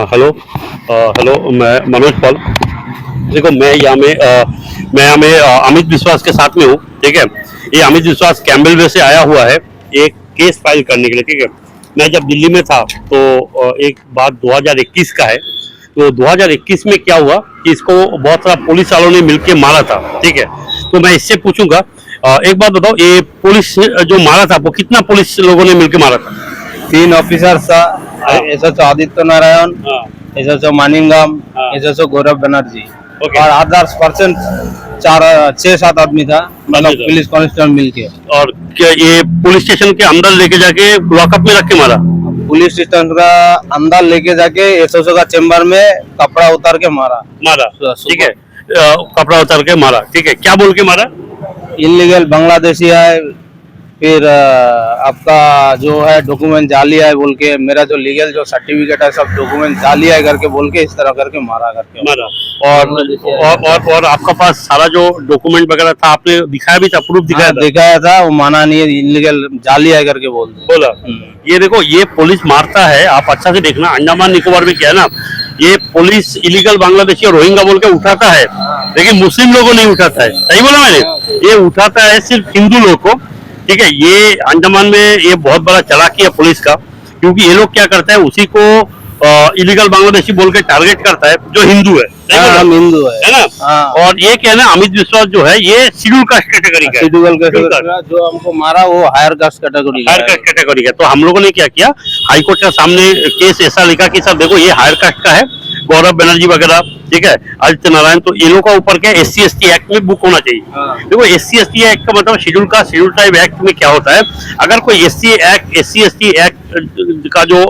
Hello. Hello, मैं मनोज पाल। देखो, मैं यहाँ में अमित विश्वास के साथ में हूँ। ठीक है, ये अमित विश्वास कैम्बल वे से आया हुआ है एक केस फाइल करने के लिए। ठीक है, मैं जब दिल्ली में था तो एक बात 2021 का है। तो 2021 में क्या हुआ कि इसको बहुत सारा पुलिस वालों ने मिलके मारा था। ठीक है, तो मैं इससे पूछूंगा, एक बात बताओ, ये पुलिस जो मारा था वो कितना पुलिस लोगों ने मिलके मारा था? 3 ऑफिसर्स था। हाँ। एसएचओ आदित्य नारायण, हाँ, एसएचओ मानिंगम, हाँ। एसएचओ गौरव बनर्जी ओके। और अदर्स पर्सन 6-7 आदमी था, मतलब अच्छा। पुलिस कांस्टेबल मिलके। और क्या ये पुलिस स्टेशन के अंदर लेके जाके लॉकअप में रख के मारा? पुलिस स्टेशन का अंदर लेके जाके एसएचओ का चेम्बर में कपड़ा उतार के मारा। ठीक है, कपड़ा उतार के मारा। ठीक है, क्या बोल के मारा? इलीगल बांग्लादेशी है, फिर आपका जो है डॉक्यूमेंट जाली है बोल के, मेरा जो लीगल जो सर्टिफिकेट है सब डॉक्यूमेंट जाली है करके बोल के, इस तरह करके मारा करके मारा। और आपका पास सारा जो डॉक्यूमेंट वगैरह था, आपने दिखाया भी था, प्रूफ दिखाया था? दिखाया था, वो माना नहीं है, इलीगल जाली है करके बोला। ये देखो, ये पुलिस मारता है, आप अच्छा से देखना। अंडमान निकोबार में क्या है ना, ये पुलिस इलीगल बांग्लादेशी और रोहिंगा बोल के उठाता है, लेकिन मुस्लिम लोगों नहीं उठाता है। सही बोला मैंने? ये उठाता है सिर्फ हिंदू लोग को। ठीक है, ये अंडमान में ये बहुत बड़ा चालाकी है पुलिस का, क्योंकि ये लोग क्या करता है, उसी को इलीगल बांग्लादेशी बोल के टारगेट करता है जो हिंदू है। हम हिंदू है ना? और ये क्या है ना, अमित विश्वास जो है ये शेड्यूल कास्ट कैटेगरी का है। शेड्यूल कास्ट जो हमको मारा वो हायर कास्ट कैटेगरी का। तो हम लोगों ने क्या किया, हाईकोर्ट के सामने केस ऐसा लिखा कि सर देखो, ये हायर कास्ट का है, गौरव बनर्जी वगैरह, ठीक है, आदित्य नारायण, तो इन लोगों का ऊपर क्या SC/ST एक्ट में बुक होना चाहिए। देखो, SC/ST एक्ट का मतलब शेड्यूल ट्राइब एक्ट में क्या होता है, अगर कोई SC/ST एक्ट का जो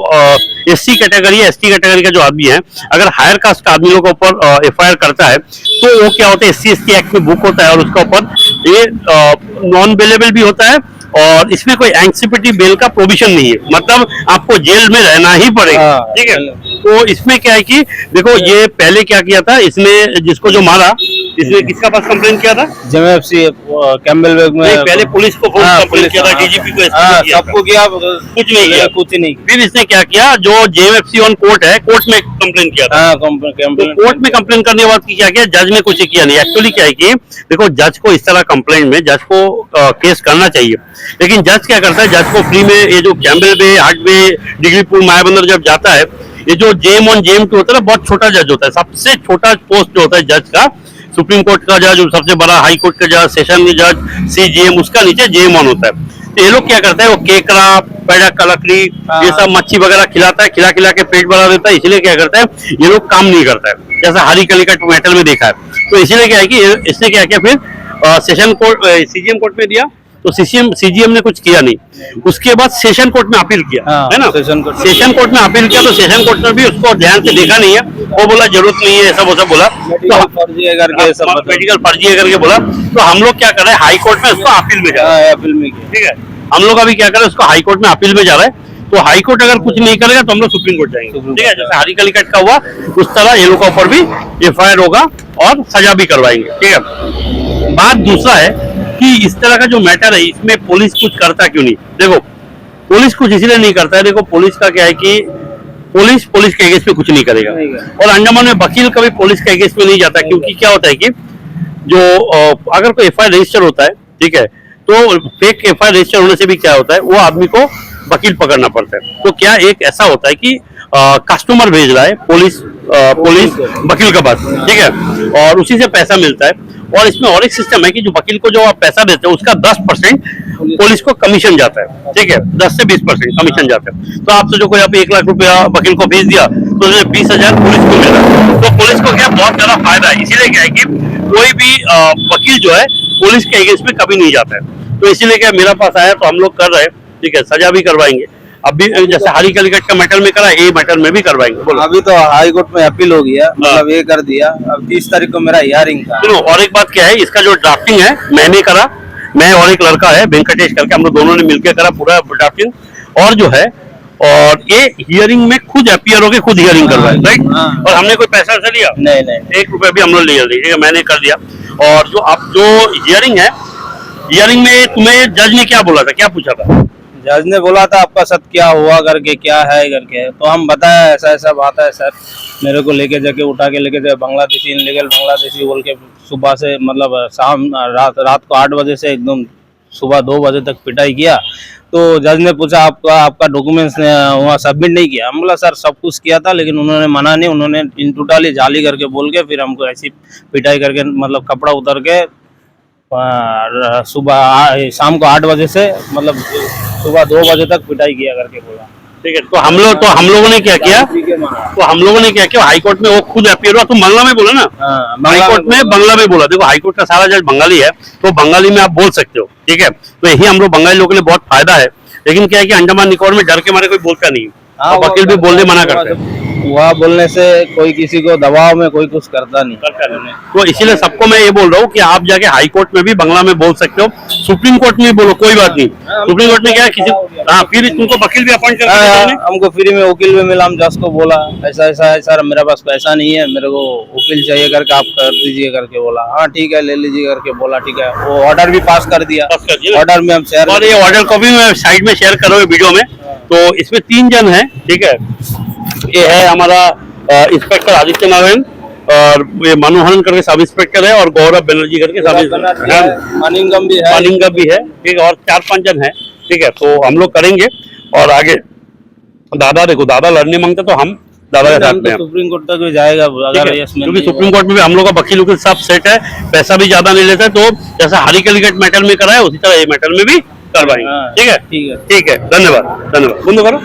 SC कैटेगरी है, ST कैटेगरी का जो आदमी है, अगर हायर कास्ट का आदमी लोग के ऊपर FIR करता है, तो वो क्या होता है, SC/ST एक्ट में बुक होता है, और उसका ऊपर ये नॉन बेलेबल भी होता है, और इसमें कोई एंसिपिटी बेल का प्रोविजन नहीं है, मतलब आपको जेल में रहना ही पड़ेगा। ठीक है, तो इसमें क्या है कि देखो, ये पहले क्या किया था इसने, जिसको जो मारा, इसने किसका पास कंप्लेन किया था? JMFC कैम्बल बैग में। पहले पुलिस को कंप्लेन किया था, DGP को, सबको किया, कुछ नहीं किया, कुछ नहीं। फिर इसने क्या किया, जो JMFC ऑन कोर्ट है, कोर्ट में कंप्लेन किया था। तो कोर्ट में कंप्लेन करने के बाद क्या किया, जज ने कुछ किया नहीं। एक्चुअली क्या है कि देखो, जज को इस तरह कंप्लेंट में जज को केस करना चाहिए, लेकिन जज क्या करता है, जज को फ्री में ये जो कैम्बल वे, हार्ट वे, डिग्रीपुर, मायाबंदर जब जाता है, ये जो JM 1 JM 2 होता है ना, बहुत छोटा जज होता है, सबसे छोटा पोस्ट जो होता है जज का, सुप्रीम कोर्ट का जज, सबसे बड़ा हाई कोर्ट का जज, सेशन जज, CJM, उसका नीचे JM 1 होता है। तो ये लोग क्या करता है, वो केकड़ा, पैड़ा का लकड़ी, ये सब मच्छी वगैरह खिलाता है, खिला के पेट भरा देता है, इसलिए क्या करता है, ये लोग काम नहीं करता है, जैसा हरी कली का मेटल में देखा है। तो इसीलिए क्या है कि इसने क्या किया, फिर सेशन कोर्ट, CGM कोर्ट में दिया, तो CGM ने कुछ किया नहीं। उसके बाद सेशन कोर्ट में अपील किया, है ना? सेशन कोर्ट में अपील किया, तो सेशन कोर्ट में भी उसको ध्यान से देखा नहीं है, वो बोला जरूरत नहीं है, ऐसा वो सब बोला, तो फर्जी है करके, सब मेडिकल फर्जी है करके बोला। तो हम लोग क्या कर रहे हैं, हाई कोर्ट में उसको अपील में जा रहा है। अपील में। ठीक है, हम लोग अभी क्या कर रहे हैं, उसको हाई कोर्ट में अपील में जा रहा है। तो हाई कोर्ट अगर कुछ नहीं करेगा तो हम लोग सुप्रीम कोर्ट जाएंगे। ठीक है, जैसे हरी कली कट का हुआ, उस तरह ये लोग के ऊपर भी FIR होगा और सजा भी करवाएंगे। ठीक है, बात दूसरा है कि इस तरह का जो मैटर है, इसमें पुलिस कुछ करता क्यों नहीं? देखो, पुलिस कुछ इसलिए नहीं करता है, देखो पुलिस का क्या है कि पुलिस के अगेंस्ट में कुछ नहीं करेगा, और अंडमान में वकील कभी पुलिस के अगेंस्ट में नहीं जाता, क्योंकि क्या होता है कि जो अगर कोई FIR रजिस्टर होता है, ठीक है, तो फेक FIR रजिस्टर होने से भी क्या होता है, वो आदमी को वकील पकड़ना पड़ता है। तो क्या एक ऐसा होता है कि कस्टमर भेज रहा है पुलिस वकील के पास, ठीक है, और उसी से पैसा मिलता है। और इसमें और एक सिस्टम है कि जो वकील को जो आप पैसा देते हो, उसका 10% पुलिस को कमीशन जाता है। ठीक है, 10 से 20% कमीशन जाता है। तो आपसे जो कोई आप 1 लाख रुपया वकील को भेज दिया, तो 20,000 पुलिस को मिला। तो पुलिस को क्या बहुत ज्यादा फायदा है। इसीलिए क्या है कि कोई भी वकील जो है पुलिस के अगेंस्ट में कभी नहीं जाता है। तो इसीलिए क्या मेरा पास आया, तो हम लोग कर रहे हैं। ठीक है, सजा भी करवाएंगे। अभी जैसे हरी कलिकट का मैटर में करा, ये मैटर में भी करवाएंगे। बोलो। अभी तो हाई कोर्ट में अपील हो गया, मतलब ये कर दिया। अब 30 तारीख को मेरा हियरिंग था। सुनो, और एक बात क्या है, इसका जो ड्राफ्टिंग है मैंने करा, मैं और एक लड़का है वेंकटेश करके, हम लोग दोनों ने मिलकर करा पूरा ड्राफ्टिंग। और जो है, और ये हियरिंग में खुद अपीयर होके खुद हियरिंग करवाए, राइट? और हमने कोई पैसा वैसा लिया नहीं, 1 रुपया भी हम लोग लिया नहीं, मैंने कर दिया। और जो अब जो हियरिंग है, हियरिंग में तुम्हें जज ने क्या बोला था, क्या पूछा था? जज ने बोला था आपका साथ क्या हुआ करके, क्या है करके, तो हम बताया ऐसा ऐसा बात है सर, मेरे को लेके जाके उठा के लेके जाए बांग्लादेशी, इनलीगल बांग्लादेशी बोल के सुबह से मतलब शाम रात को 8 बजे से एकदम सुबह 2 बजे तक पिटाई किया। तो जज ने पूछा आपका डॉक्यूमेंट्स वहाँ सबमिट नहीं किया। हम बोला सर सब कुछ किया था, लेकिन उन्होंने मना नहीं, उन्होंने इन टोटली जाली करके बोल के फिर हमको ऐसी पिटाई करके मतलब कपड़ा उतर के सुबह शाम को 8 बजे से मतलब सुबह 2 बजे तक पिटाई किया करके बोला। ठीक है, तो हम लोगों ने क्या किया, हाई कोर्ट में वो खुद अपीयर हुआ। तुम बांग्ला में बोला ना? हाई कोर्ट में बांग्ला में बोला। देखो हाई कोर्ट का सारा जज बंगाली है, तो बंगाली में आप बोल सकते हो, ठीक है। तो यही हम लोग बंगाली लोगों के लिए बहुत फायदा है। लेकिन क्या है कि अंडमान निकोबार में डर के मारे कोई बोलता नहीं, हाँ, तो वकील भी बोलने मना करते हैं। वहाँ बोलने से कोई किसी को दबाव में कोई कुछ करता नहीं। तो इसीलिए सबको मैं ये बोल रहा हूँ कि आप जाके हाई कोर्ट में भी बांग्ला में बोल सकते हो, सुप्रीम कोर्ट में भी बोलो, कोई बात नहीं। सुप्रीम कोर्ट में क्या है किसी, हाँ, फिर तुमको वकील भी अपॉइंट कर, हमको फ्री में वकील भी मिला। हम जज को बोला ऐसा ऐसा है सर, मेरे पास पैसा नहीं है, मेरे को वकील चाहिए करके आप कर दीजिए करके बोला। हाँ ठीक है ले लीजिए करके बोला। ठीक है, वो ऑर्डर भी पास कर दिया। ऑर्डर में हम शेयर, और ये ऑर्डर कॉपी मैं साइड में शेयर करोगे वीडियो में। तो इसमें 3 जन है, ठीक है। ये है हमारा इंस्पेक्टर आदित्य नारायण, और ये मनोहरन करके सब इंस्पेक्टर है, और गौरव बनर्जी करके सब इंस्पेक्टर, मानिंगम भी है, ठीक है। और 4-5 जन है, ठीक है। तो हम लोग करेंगे और आगे दादा, देखो दादा लड़ने मांगते तो हम दादा के साथ में हैं। सुप्रीम कोर्ट तक भी जाएगा अगर क्योंकि सुप्रीम कोर्ट में भी हम लोग का वकील उकील सब सेट है, पैसा भी ज्यादा नहीं लेता है। तो जैसा हारीकलिकट मैटर में कराया उसी तरह ये मैटर में भी करवाएंगे। ठीक है, ठीक है, ठीक है। धन्यवाद, धन्यवाद। बंद करो।